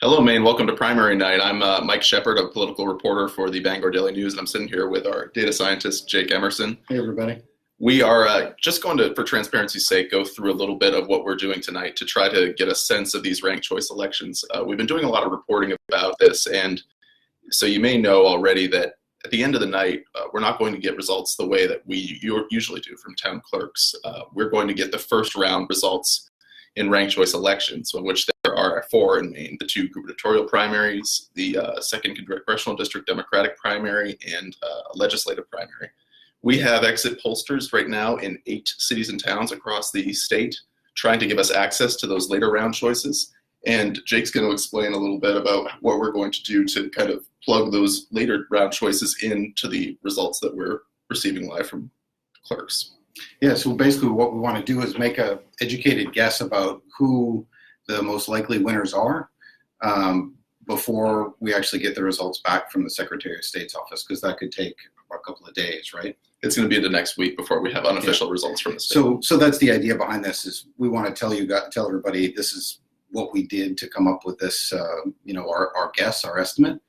Hello, Maine. Welcome to Primary Night. I'm Mike Shepard, a political reporter for the Bangor Daily News, and I'm sitting here with our data scientist, Jake Emerson. Hey, everybody. We are just going to, for transparency's sake, go through a little bit of what we're doing tonight to try to get a sense of these ranked choice elections. We've been doing a lot of reporting about this, and so you may know already that at the end of the night, we're not going to get results the way that we usually do from town clerks. We're going to get the first round results in ranked choice elections, in which there are four in Maine: the two gubernatorial primaries, the second congressional district Democratic primary, and a legislative primary. We have exit pollsters right now in 8 cities and towns across the state trying to give us access to those later round choices. And Jake's going to explain a little bit about what we're going to do to kind of plug those later round choices into the results that we're receiving live from clerks. Yeah, so basically what we want to do is make an educated guess about who the most likely winners are before we actually get the results back from the Secretary of State's office, because that could take a couple of days, right? It's going to be the next week before we have unofficial results from the state. So that's the idea behind this. Is we want to tell everybody this is what we did to come up with this, our guess, our estimate.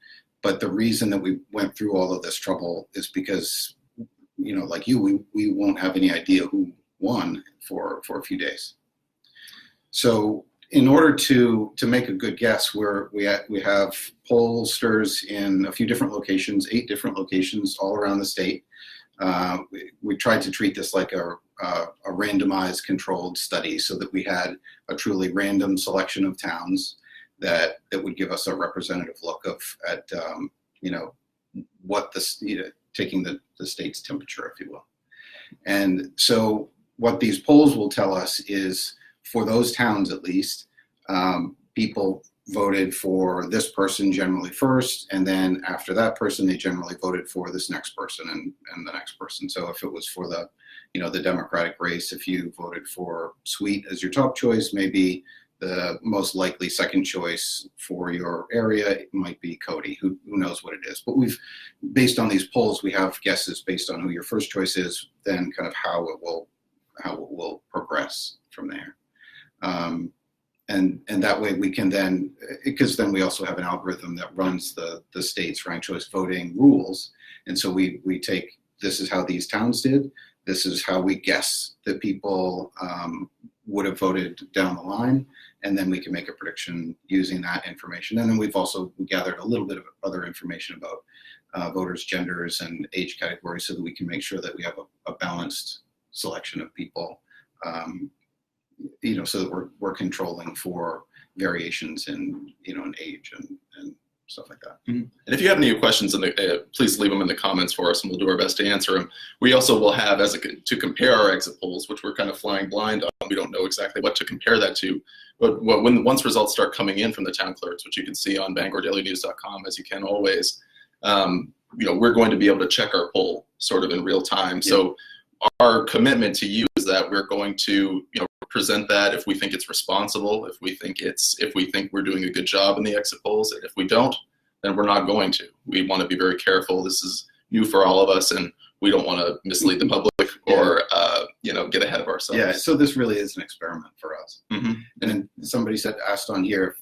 But the reason that we went through all of this trouble is because, like you, we won't have any idea who won for a few days. So in order to make a good guess, we have pollsters in a few different locations, 8 different locations all around the state. We tried to treat this like a randomized controlled study, so that we had a truly random selection of towns that would give us a representative look at what taking the state's temperature, if you will. And so what these polls will tell us is, for those towns at least, people voted for this person generally first, and then after that person, they generally voted for this next person and the next person. So if it was for the Democratic race, if you voted for Sweet as your top choice, maybe the most likely second choice for your area might be Cody. Who knows what it is? But based on these polls, we have guesses based on who your first choice is, then kind of how it will progress from there. And that way we can then, because then we also have an algorithm that runs the state's ranked choice voting rules. And so we take, this is how these towns did, this is how we guess that people would have voted down the line, and then we can make a prediction using that information. And then we gathered a little bit of other information about voters' genders and age categories, so that we can make sure that we have a balanced selection of people, so that we're controlling for variations in age and stuff like that. Mm-hmm. And if you have any questions, please leave them in the comments for us, and we'll do our best to answer them. We also will have, to compare our exit polls, which we're kind of flying blind on. We don't know exactly what to compare that to. But once results start coming in from the town clerks, which you can see on BangorDailyNews.com, as you can always, we're going to be able to check our poll sort of in real time. Yeah. So our commitment to you is that we're going to, present that if we think it's responsible, if we think we're doing a good job in the exit polls, and if we don't, then we're not going to. We want to be very careful. This is new for all of us, and we don't want to mislead the public or get ahead of ourselves. Yeah. So this really is an experiment for us. Mm-hmm. And somebody asked on here,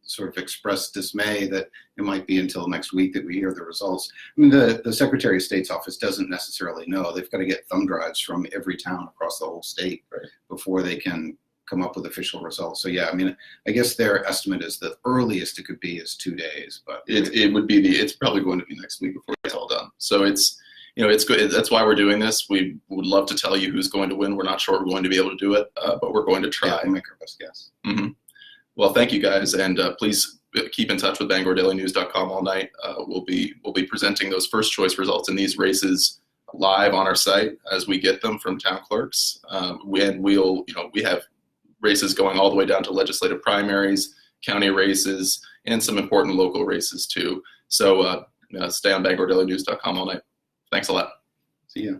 sort of expressed dismay that it might be until next week that we hear the results. I mean, the Secretary of State's office doesn't necessarily know. They've got to get thumb drives from every town across the whole state before they can come up with official results. So yeah, I mean, I guess their estimate is the earliest it could be is 2 days, but it's probably going to be next week before it's all done. So it's good. That's why we're doing this. We would love to tell you who's going to win. We're not sure we're going to be able to do it, but we're going to try. Yeah, we'll make our best guess. Mm-hmm. Well, thank you guys, and please keep in touch with BangorDailyNews.com all night. We'll be presenting those first choice results in these races live on our site as we get them from town clerks. We have races going all the way down to legislative primaries, county races, and some important local races too. So stay on BangorDailyNews.com all night. Thanks a lot. See ya.